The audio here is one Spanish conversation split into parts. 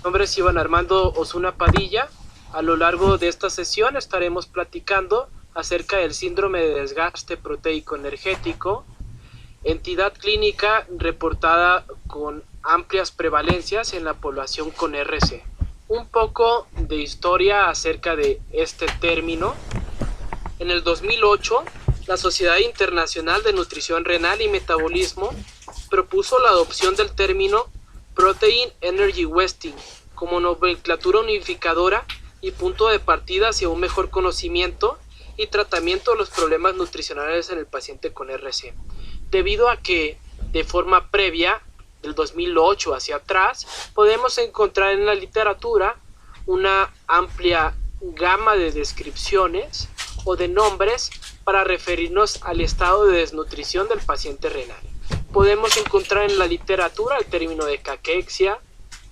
nombre es Iván Armando Osuna Padilla. A lo largo de esta sesión estaremos platicando acerca del síndrome de desgaste proteico energético, entidad clínica reportada con amplias prevalencias en la población con RC. Un poco de historia acerca de este término. En el 2008, la Sociedad Internacional de Nutrición Renal y Metabolismo propuso la adopción del término Protein Energy Wasting como nomenclatura unificadora y punto de partida hacia un mejor conocimiento y tratamiento de los problemas nutricionales en el paciente con RC. Debido a que de forma previa, del 2008 hacia atrás, podemos encontrar en la literatura una amplia gama de descripciones o de nombres para referirnos al estado de desnutrición del paciente renal. Podemos encontrar en la literatura el término de caquexia,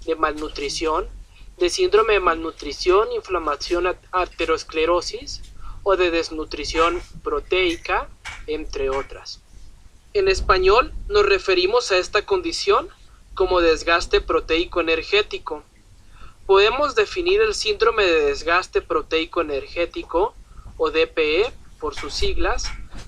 de malnutrición, de síndrome de malnutrición, inflamación, aterosclerosis o de desnutrición proteica, entre otras. En español nos referimos a esta condición como desgaste proteico energético. Podemos definir el síndrome de desgaste proteico energético, o DPE por sus siglas,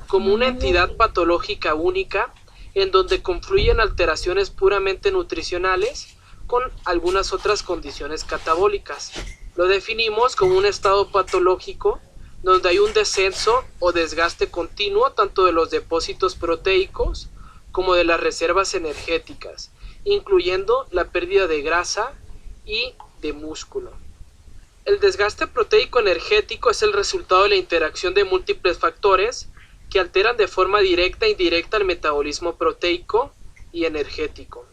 como una entidad patológica única en donde confluyen alteraciones puramente nutricionales con algunas otras condiciones catabólicas. Lo definimos como un estado patológico donde hay un descenso o desgaste continuo tanto de los depósitos proteicos como de las reservas energéticas, incluyendo la pérdida de grasa y de músculo. El desgaste proteico energético es el resultado de la interacción de múltiples factores que alteran de forma directa e indirecta el metabolismo proteico y energético.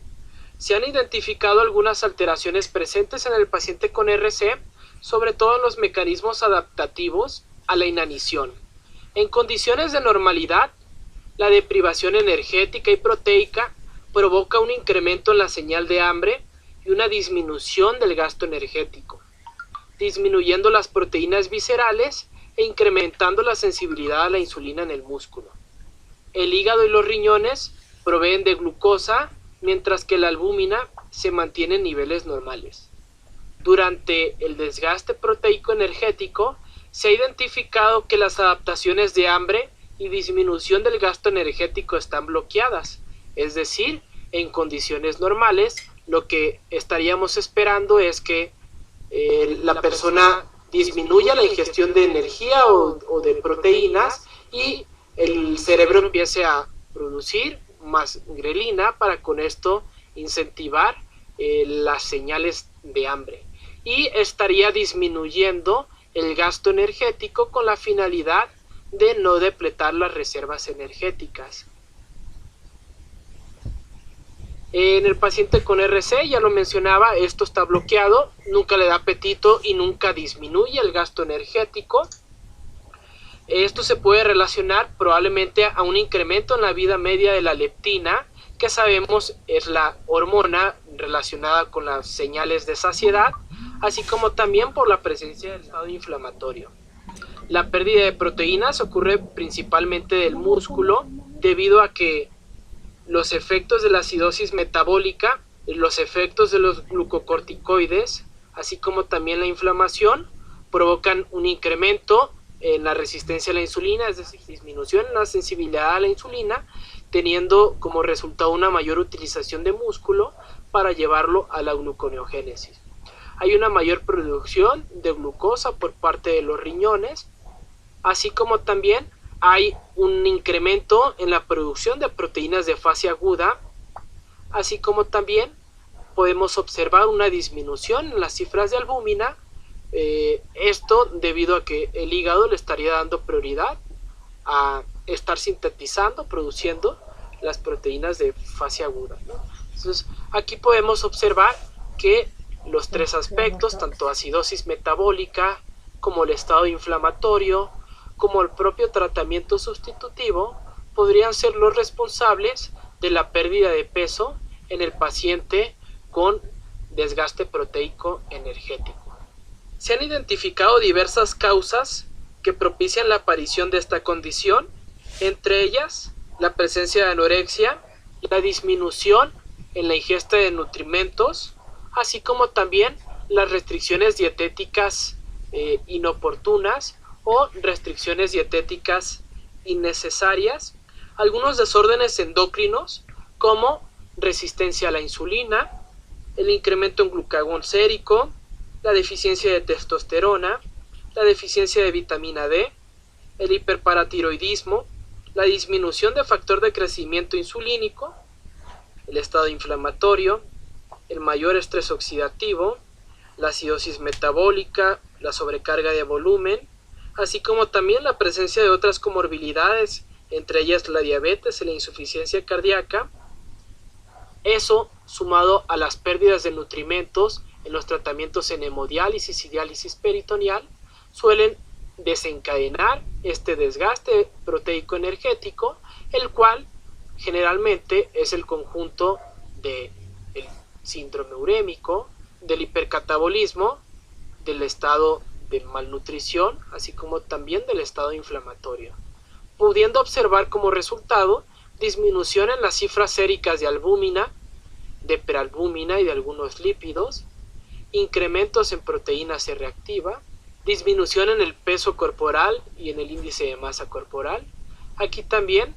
Se han identificado algunas alteraciones presentes en el paciente con RC, sobre todo en los mecanismos adaptativos a la inanición. En condiciones de normalidad, la deprivación energética y proteica provoca un incremento en la señal de hambre y una disminución del gasto energético, disminuyendo las proteínas viscerales e incrementando la sensibilidad a la insulina en el músculo. El hígado y los riñones proveen de glucosa, mientras que la albúmina se mantiene en niveles normales. Durante el desgaste proteico energético, se ha identificado que las adaptaciones de hambre y disminución del gasto energético están bloqueadas, es decir, en condiciones normales, lo que estaríamos esperando es que la persona disminuya la ingestión de energía o de proteínas y el cerebro empiece a producir más grelina para con esto incentivar las señales de hambre, y estaría disminuyendo el gasto energético con la finalidad de no depletar las reservas energéticas. En el paciente con RC, ya lo mencionaba, esto está bloqueado, nunca le da apetito y nunca disminuye el gasto energético. Esto se puede relacionar probablemente a un incremento en la vida media de la leptina, que sabemos es la hormona relacionada con las señales de saciedad, así como también por la presencia del estado inflamatorio. La pérdida de proteínas ocurre principalmente del músculo, debido a que los efectos de la acidosis metabólica, los efectos de los glucocorticoides, así como también la inflamación, provocan un incremento en la resistencia a la insulina, es decir, disminución en la sensibilidad a la insulina, teniendo como resultado una mayor utilización de músculo para llevarlo a la gluconeogénesis. Hay una mayor producción de glucosa por parte de los riñones, así como también hay un incremento en la producción de proteínas de fase aguda, así como también podemos observar una disminución en las cifras de albúmina, esto debido a que el hígado le estaría dando prioridad a estar sintetizando, produciendo las proteínas de fase aguda, ¿no? Entonces, aquí podemos observar que los tres aspectos, tanto acidosis metabólica como el estado inflamatorio, como el propio tratamiento sustitutivo, podrían ser los responsables de la pérdida de peso en el paciente con desgaste proteico energético. Se han identificado diversas causas que propician la aparición de esta condición, entre ellas la presencia de anorexia, la disminución en la ingesta de nutrimentos, así como también las restricciones dietéticas inoportunas o restricciones dietéticas innecesarias, algunos desórdenes endocrinos como resistencia a la insulina, el incremento en glucagón sérico, la deficiencia de testosterona, la deficiencia de vitamina D, el hiperparatiroidismo, la disminución de factor de crecimiento insulínico, el estado inflamatorio, el mayor estrés oxidativo, la acidosis metabólica, la sobrecarga de volumen, así como también la presencia de otras comorbilidades, entre ellas la diabetes y la insuficiencia cardíaca. Eso, sumado a las pérdidas de nutrimentos en los tratamientos en hemodiálisis y diálisis peritoneal, suelen desencadenar este desgaste proteico energético, el cual generalmente es el conjunto del síndrome urémico, del hipercatabolismo, del estado de malnutrición, así como también del estado inflamatorio, pudiendo observar como resultado disminución en las cifras séricas de albúmina, de peralbúmina y de algunos lípidos, incrementos en proteína C reactiva, disminución en el peso corporal y en el índice de masa corporal. Aquí también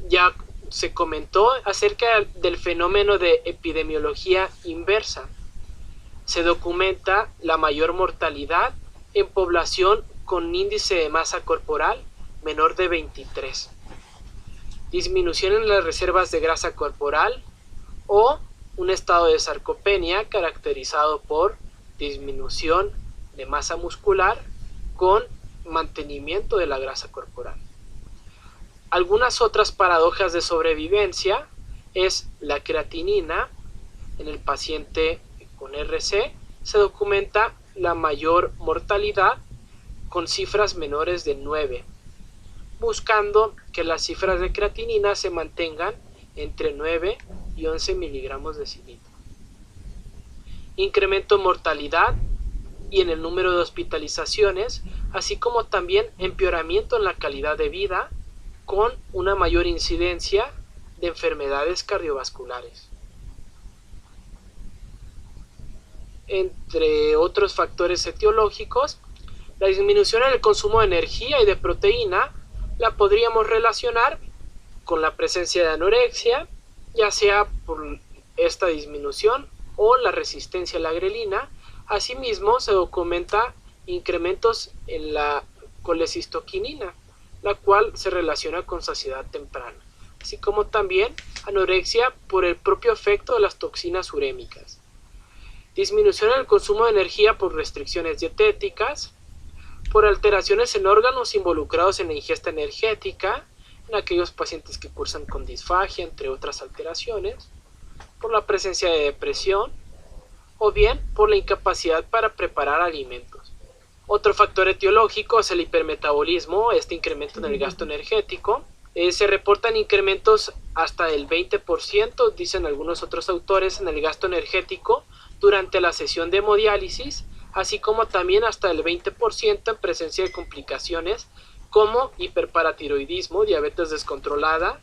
ya se comentó acerca del fenómeno de epidemiología inversa. Se documenta la mayor mortalidad en población con índice de masa corporal menor de 23. Disminución en las reservas de grasa corporal o un estado de sarcopenia caracterizado por disminución de masa muscular con mantenimiento de la grasa corporal. Algunas otras paradojas de sobrevivencia es la creatinina. En el paciente con RC se documenta la mayor mortalidad con cifras menores de 9, buscando que las cifras de creatinina se mantengan entre 9 y 11 miligramos de cilindro. Incremento en mortalidad y en el número de hospitalizaciones, así como también empeoramiento en la calidad de vida con una mayor incidencia de enfermedades cardiovasculares. Entre otros factores etiológicos, la disminución en el consumo de energía y de proteína la podríamos relacionar con la presencia de anorexia, ya sea por esta disminución o la resistencia a la grelina. Asimismo, se documenta incrementos en la colecistoquinina, la cual se relaciona con saciedad temprana, así como también anorexia por el propio efecto de las toxinas urémicas. Disminución en el consumo de energía por restricciones dietéticas, por alteraciones en órganos involucrados en la ingesta energética, en aquellos pacientes que cursan con disfagia, entre otras alteraciones, por la presencia de depresión, o bien por la incapacidad para preparar alimentos. Otro factor etiológico es el hipermetabolismo, este incremento en el gasto energético. Se reportan incrementos hasta el 20%, dicen algunos otros autores, en el gasto energético durante la sesión de hemodiálisis, así como también hasta el 20% en presencia de complicaciones como hiperparatiroidismo, diabetes descontrolada,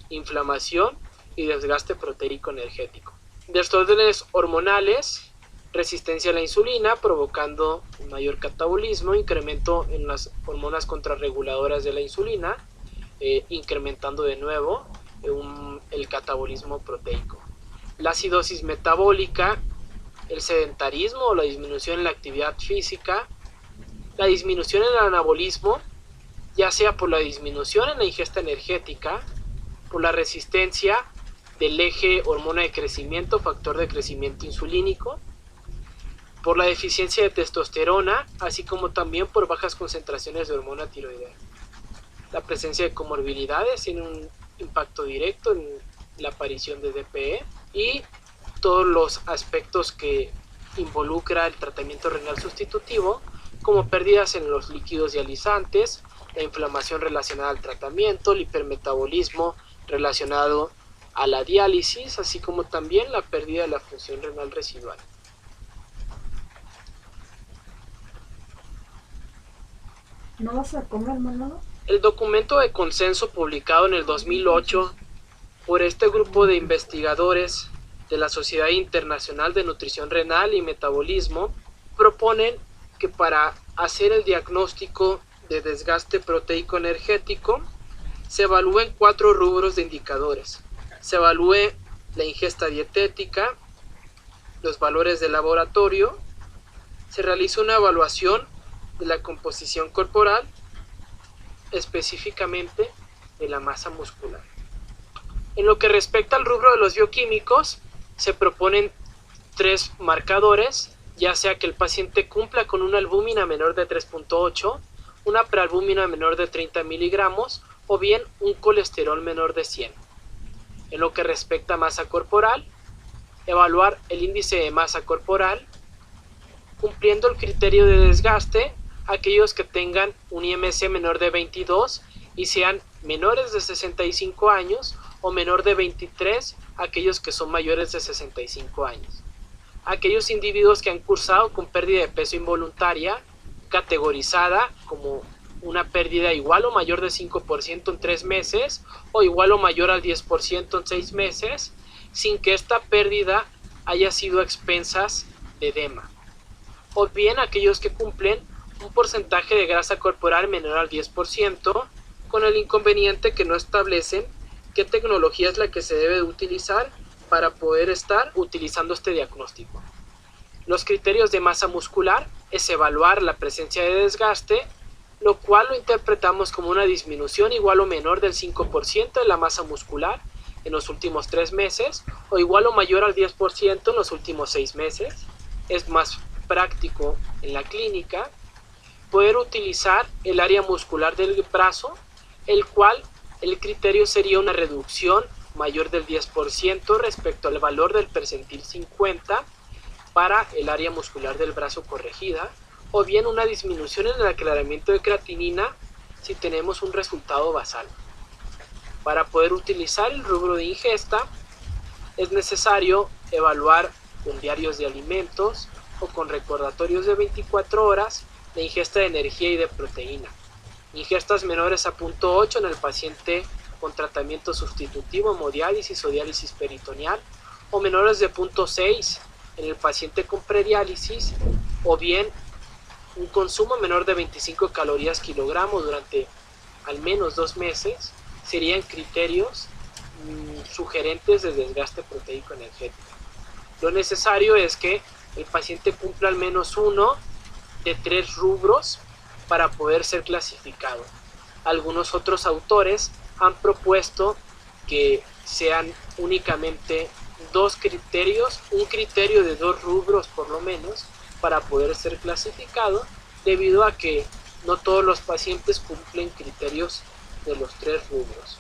inflamación y desgaste proteico energético. Desórdenes hormonales, resistencia a la insulina provocando un mayor catabolismo, incremento en las hormonas contrarreguladoras de la insulina, incrementando de nuevo el catabolismo proteico. La acidosis metabólica, el sedentarismo o la disminución en la actividad física, la disminución en el anabolismo, ya sea por la disminución en la ingesta energética, por la resistencia del eje hormona de crecimiento, factor de crecimiento insulínico, por la deficiencia de testosterona, así como también por bajas concentraciones de hormona tiroidea. La presencia de comorbilidades tiene un impacto directo en la aparición de DPE y todos los aspectos que involucra el tratamiento renal sustitutivo, como pérdidas en los líquidos dializantes, la inflamación relacionada al tratamiento, el hipermetabolismo relacionado a la diálisis, así como también la pérdida de la función renal residual. ¿No vas a comer, Manolo? El documento de consenso publicado en el 2008 por este grupo de investigadores de la Sociedad Internacional de Nutrición Renal y Metabolismo proponen que para hacer el diagnóstico de desgaste proteico energético se evalúen 4 rubros de indicadores. Se evalúe la ingesta dietética, los valores de laboratorio, se realiza una evaluación de la composición corporal, específicamente de la masa muscular. En lo que respecta al rubro de los bioquímicos, se proponen 3 marcadores, ya sea que el paciente cumpla con una albúmina menor de 3.8, una prealbúmina menor de 30 miligramos o bien un colesterol menor de 100. En lo que respecta a masa corporal, evaluar el índice de masa corporal, cumpliendo el criterio de desgaste aquellos que tengan un IMC menor de 22 y sean menores de 65 años o menor de 23 aquellos que son mayores de 65 años. Aquellos individuos que han cursado con pérdida de peso involuntaria, categorizada como una pérdida igual o mayor de 5% en 3 meses o igual o mayor al 10% en 6 meses, sin que esta pérdida haya sido a expensas de edema. O bien aquellos que cumplen un porcentaje de grasa corporal menor al 10%, con el inconveniente que no establecen qué tecnología es la que se debe utilizar para poder estar utilizando este diagnóstico. Los criterios de masa muscular es evaluar la presencia de desgaste, lo cual lo interpretamos como una disminución igual o menor del 5% de la masa muscular en los últimos 3 meses o igual o mayor al 10% en los últimos 6 meses. Es más práctico en la clínica poder utilizar el área muscular del brazo, el cual el criterio sería una reducción mayor del 10% respecto al valor del percentil 50 para el área muscular del brazo corregida, o bien una disminución en el aclaramiento de creatinina si tenemos un resultado basal. Para poder utilizar el rubro de ingesta es necesario evaluar con diarios de alimentos o con recordatorios de 24 horas la ingesta de energía y de proteína. Ingestas menores a 0.8 en el paciente con tratamiento sustitutivo, hemodiálisis o diálisis peritoneal, o menores de 0.6 en el paciente con prediálisis, o bien un consumo menor de 25 calorías kilogramo durante al menos 2 meses serían criterios sugerentes de desgaste proteico energético. Lo necesario es que el paciente cumpla al menos uno de 3 rubros para poder ser clasificado. Algunos otros autores han propuesto que sean únicamente 2 criterios, un criterio de 2 rubros por lo menos, para poder ser clasificado, debido a que no todos los pacientes cumplen criterios de los 3 rubros.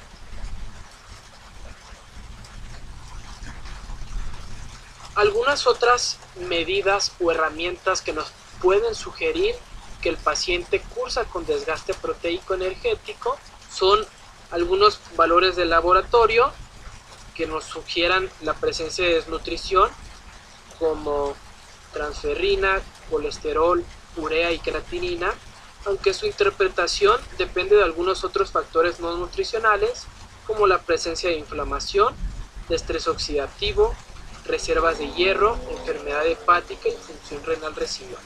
Algunas otras medidas o herramientas que nos pueden sugerir que el paciente cursa con desgaste proteico energético son algunos valores de laboratorio que nos sugieran la presencia de desnutrición, como transferrina, colesterol, urea y creatinina, aunque su interpretación depende de algunos otros factores no nutricionales, como la presencia de inflamación, de estrés oxidativo, reservas de hierro, enfermedad hepática y función renal residual.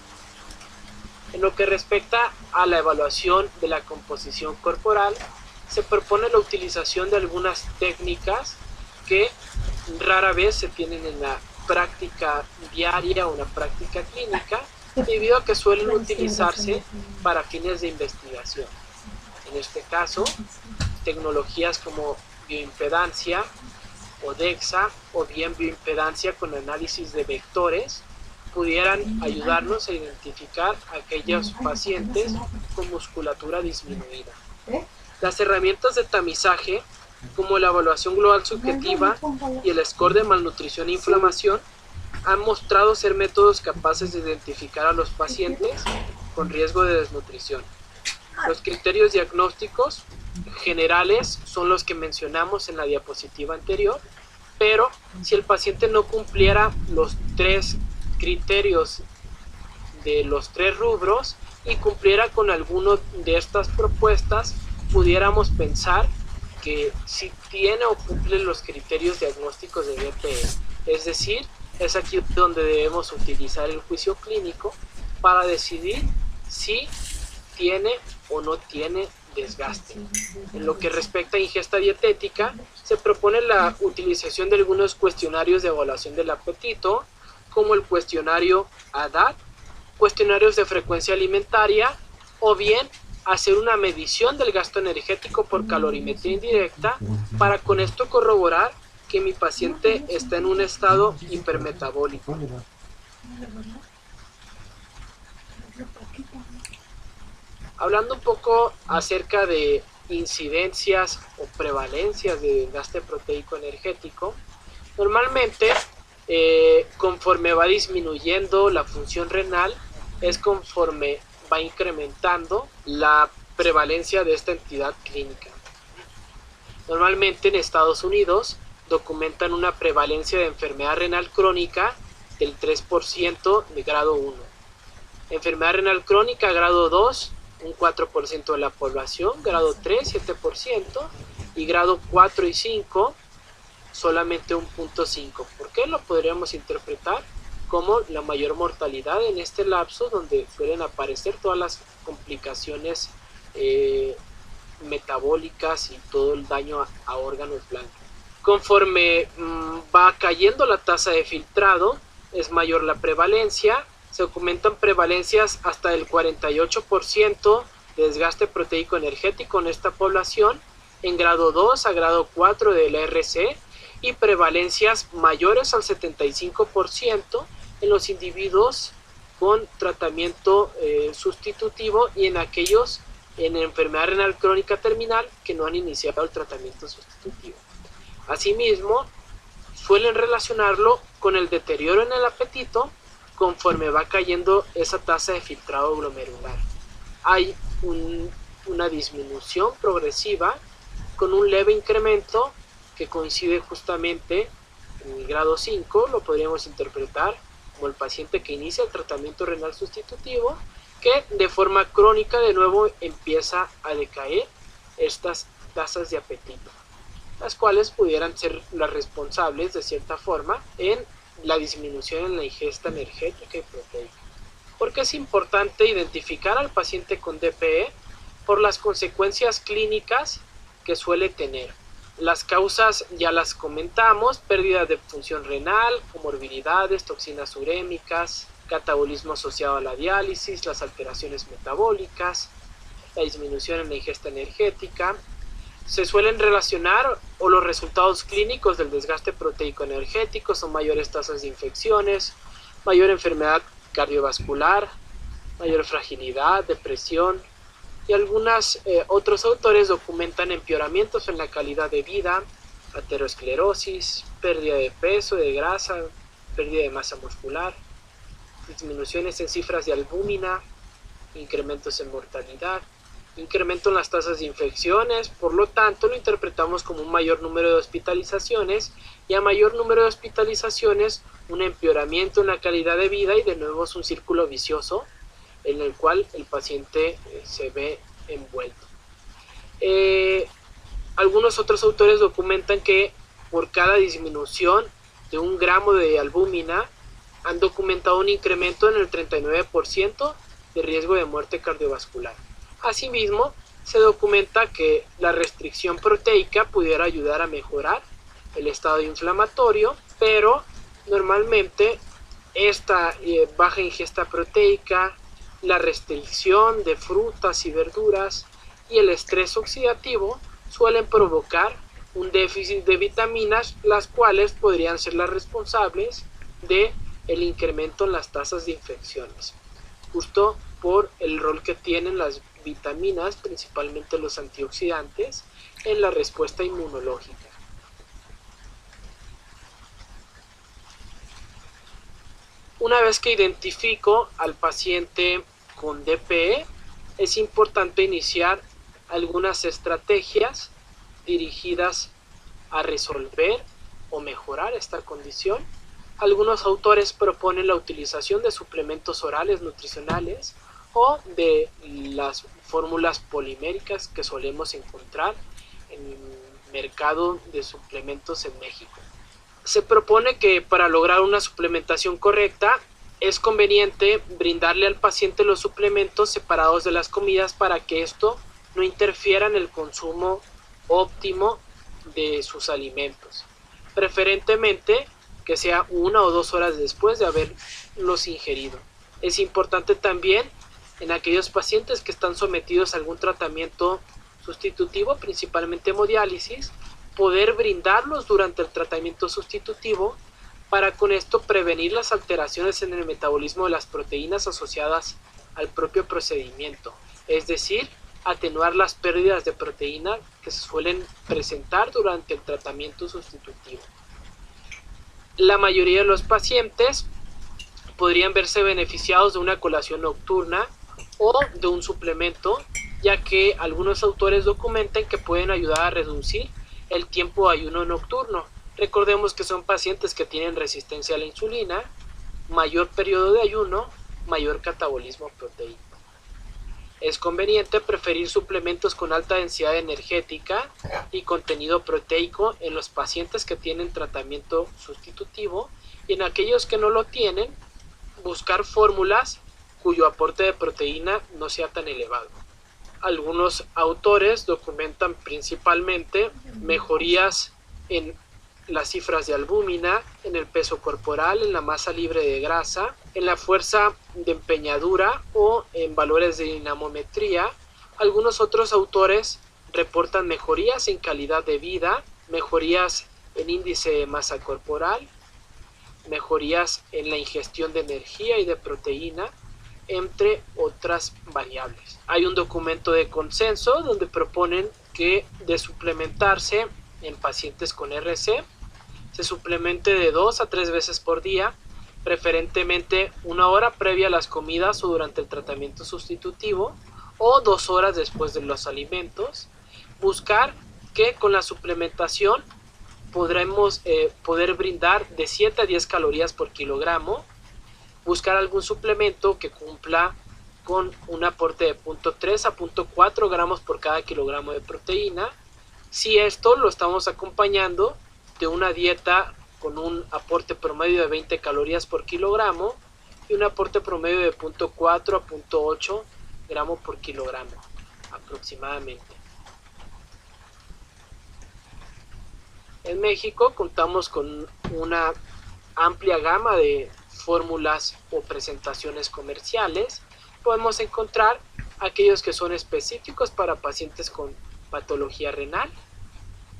En lo que respecta a la evaluación de la composición corporal, se propone la utilización de algunas técnicas que rara vez se tienen en la práctica diaria o en la práctica clínica, debido a que suelen utilizarse para fines de investigación. En este caso, tecnologías como bioimpedancia o DEXA o bien bioimpedancia con análisis de vectores pudieran ayudarnos a identificar a aquellos pacientes con musculatura disminuida. Las herramientas de tamizaje, como la evaluación global subjetiva y el score de malnutrición e inflamación, han mostrado ser métodos capaces de identificar a los pacientes con riesgo de desnutrición. Los criterios diagnósticos generales son los que mencionamos en la diapositiva anterior, pero si el paciente no cumpliera los 3 criterios de los 3 rubros y cumpliera con alguno de estas propuestas, pudiéramos pensar que si tiene o cumple los criterios diagnósticos de BPE. Es decir, es aquí donde debemos utilizar el juicio clínico para decidir si tiene o no tiene desgaste. En lo que respecta a ingesta dietética, se propone la utilización de algunos cuestionarios de evaluación del apetito, como el cuestionario ADAT, cuestionarios de frecuencia alimentaria, o bien hacer una medición del gasto energético por calorimetría indirecta para con esto corroborar que mi paciente está en un estado hipermetabólico. Hablando un poco acerca de incidencias o prevalencias de desgaste proteico energético, normalmente conforme va disminuyendo la función renal, es conforme va incrementando la prevalencia de esta entidad clínica. Normalmente en Estados Unidos documentan una prevalencia de enfermedad renal crónica del 3% de grado 1. Enfermedad renal crónica grado 2, un 4% de la población, grado 3, 7%, y grado 4 y 5, solamente un 0.5. ¿Por qué? Lo podríamos interpretar como la mayor mortalidad en este lapso, donde suelen aparecer todas las complicaciones metabólicas y todo el daño a órganos blancos. Conforme va cayendo la tasa de filtrado, es mayor la prevalencia. Se documentan prevalencias hasta el 48% de desgaste proteico energético en esta población, en grado 2 a grado 4 del RC, y prevalencias mayores al 75% en los individuos con tratamiento sustitutivo y en aquellos en enfermedad renal crónica terminal que no han iniciado el tratamiento sustitutivo. Asimismo, suelen relacionarlo con el deterioro en el apetito conforme va cayendo esa tasa de filtrado glomerular. Hay una disminución progresiva con un leve incremento que coincide justamente en el grado 5, lo podríamos interpretar como el paciente que inicia el tratamiento renal sustitutivo, que de forma crónica de nuevo empieza a decaer estas tasas de apetito, las cuales pudieran ser las responsables de cierta forma en la disminución en la ingesta energética y proteica. Porque es importante identificar al paciente con DPE por las consecuencias clínicas que suele tener. Las causas ya las comentamos: pérdida de función renal, comorbilidades, toxinas urémicas, catabolismo asociado a la diálisis, las alteraciones metabólicas, la disminución en la ingesta energética. Se suelen relacionar, o los resultados clínicos del desgaste proteico energético son mayores tasas de infecciones, mayor enfermedad cardiovascular, mayor fragilidad, depresión, y algunos otros autores documentan empeoramientos en la calidad de vida, aterosclerosis, pérdida de peso, de grasa, pérdida de masa muscular, disminuciones en cifras de albúmina, incrementos en mortalidad, incremento en las tasas de infecciones. Por lo tanto, lo interpretamos como un mayor número de hospitalizaciones, y a mayor número de hospitalizaciones, un empeoramiento en la calidad de vida, y de nuevo es un círculo vicioso en el cual el paciente se ve envuelto. Algunos otros autores documentan que por cada disminución de 1 gramo de albúmina han documentado un incremento en el 39% de riesgo de muerte cardiovascular. Asimismo, se documenta que la restricción proteica pudiera ayudar a mejorar el estado inflamatorio, pero normalmente esta baja ingesta proteica, la restricción de frutas y verduras y el estrés oxidativo suelen provocar un déficit de vitaminas, las cuales podrían ser las responsables de el incremento en las tasas de infecciones, justo por el rol que tienen las vitaminas, principalmente los antioxidantes, en la respuesta inmunológica. Una vez que identifico al paciente con DPE, es importante iniciar algunas estrategias dirigidas a resolver o mejorar esta condición. Algunos autores proponen la utilización de suplementos orales nutricionales o de las fórmulas poliméricas que solemos encontrar en el mercado de suplementos en México. Se propone que para lograr una suplementación correcta es conveniente brindarle al paciente los suplementos separados de las comidas para que esto no interfiera en el consumo óptimo de sus alimentos. Preferentemente que sea 1 o 2 horas después de haberlos ingerido. Es importante también en aquellos pacientes que están sometidos a algún tratamiento sustitutivo, principalmente hemodiálisis, poder brindarlos durante el tratamiento sustitutivo para con esto prevenir las alteraciones en el metabolismo de las proteínas asociadas al propio procedimiento, es decir, atenuar las pérdidas de proteína que se suelen presentar durante el tratamiento sustitutivo. La mayoría de los pacientes podrían verse beneficiados de una colación nocturna o de un suplemento, ya que algunos autores documentan que pueden ayudar a reducir el tiempo de ayuno nocturno. Recordemos que son pacientes que tienen resistencia a la insulina, mayor periodo de ayuno, mayor catabolismo proteico. Es conveniente preferir suplementos con alta densidad energética y contenido proteico en los pacientes que tienen tratamiento sustitutivo, y en aquellos que no lo tienen, buscar fórmulas cuyo aporte de proteína no sea tan elevado. Algunos autores documentan principalmente mejorías en las cifras de albúmina, en el peso corporal, en la masa libre de grasa, en la fuerza de empeñadura o en valores de dinamometría. Algunos otros autores reportan mejorías en calidad de vida, mejorías en índice de masa corporal, mejorías en la ingestión de energía y de proteína, entre otras variables. Hay un documento de consenso donde proponen que de suplementarse en pacientes con RC, se suplemente de 2 a 3 veces por día, preferentemente 1 hora previa a las comidas o durante el tratamiento sustitutivo, o 2 horas después de los alimentos. Buscar que con la suplementación podremos poder brindar de 7 a 10 calorías por kilogramo. Buscar algún suplemento que cumpla con un aporte de 0.3 a 0.4 gramos por cada kilogramo de proteína. Si esto lo estamos acompañando de una dieta con un aporte promedio de 20 calorías por kilogramo y un aporte promedio de 0.4 a 0.8 gramos por kilogramo aproximadamente. En México contamos con una amplia gama de fórmulas o presentaciones comerciales. Podemos encontrar aquellos que son específicos para pacientes con patología renal,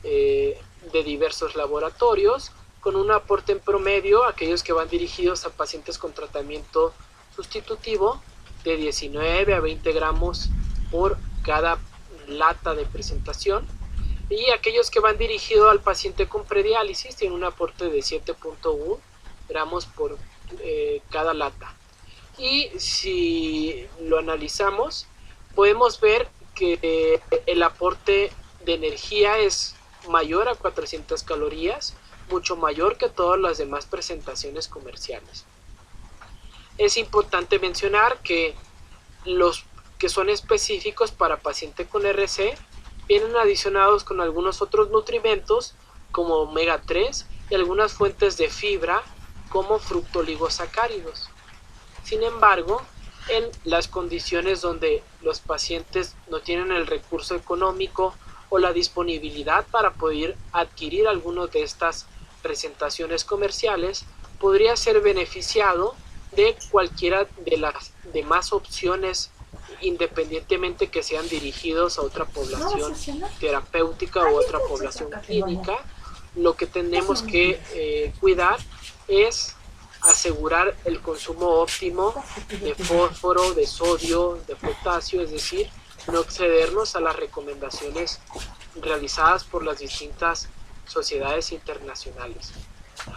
de diversos laboratorios, con un aporte en promedio, aquellos que van dirigidos a pacientes con tratamiento sustitutivo, de 19 a 20 gramos por cada lata de presentación, y aquellos que van dirigidos al paciente con prediálisis tienen un aporte de 7.1 gramos por cada lata. Y si lo analizamos, podemos ver que el aporte de energía es mayor a 400 calorías, mucho mayor que todas las demás presentaciones comerciales. Es importante mencionar que los que son específicos para paciente con RC vienen adicionados con algunos otros nutrimentos como omega 3 y algunas fuentes de fibra como fructoligosacáridos. Sin embargo, en las condiciones donde los pacientes no tienen el recurso económico o la disponibilidad para poder adquirir alguno de estas presentaciones comerciales, podría ser beneficiado de cualquiera de las demás opciones, independientemente que sean dirigidos a otra población terapéutica o otra población clínica. Lo que tenemos que cuidar es asegurar el consumo óptimo de fósforo, de sodio, de potasio, es decir, no excedernos a las recomendaciones realizadas por las distintas sociedades internacionales.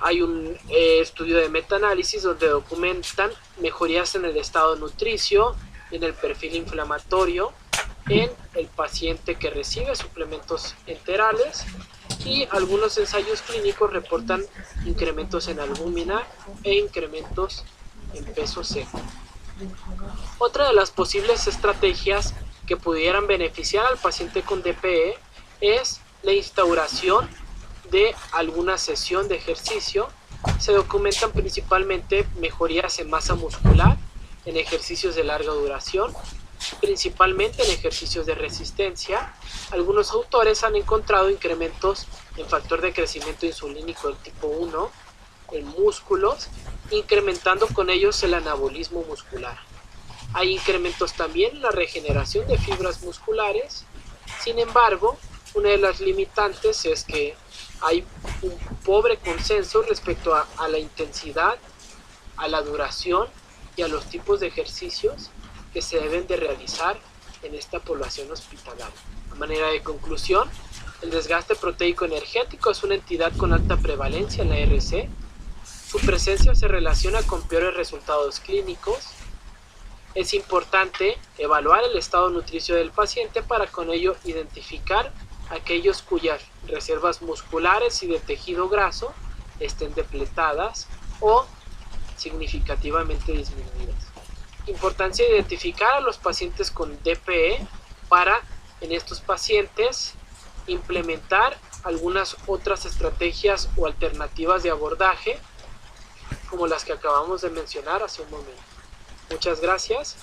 Hay un estudio de metaanálisis donde documentan mejorías en el estado nutricio, en el perfil inflamatorio, en el paciente que recibe suplementos enterales, y algunos ensayos clínicos reportan incrementos en albúmina e incrementos en peso seco. Otra de las posibles estrategias que pudieran beneficiar al paciente con DPE es la instauración de alguna sesión de ejercicio se documentan principalmente mejorías en masa muscular, en ejercicios de larga duración, principalmente en ejercicios de resistencia. Algunos autores han encontrado incrementos en factor de crecimiento insulínico del tipo 1 en músculos, incrementando con ellos el anabolismo muscular. Hay incrementos también en la regeneración de fibras musculares. Sin embargo, una de las limitantes es que hay un pobre consenso respecto a la intensidad, a la duración y a los tipos de ejercicios que se deben de realizar en esta población hospitalaria. A manera de conclusión, el desgaste proteico energético es una entidad con alta prevalencia en la RC. Su presencia se relaciona con peores resultados clínicos. Es importante evaluar el estado nutricio del paciente para con ello identificar aquellos cuyas reservas musculares y de tejido graso estén depletadas o significativamente disminuidas. Importancia de identificar a los pacientes con DPE para, en estos pacientes, implementar algunas otras estrategias o alternativas de abordaje como las que acabamos de mencionar hace un momento. Muchas gracias.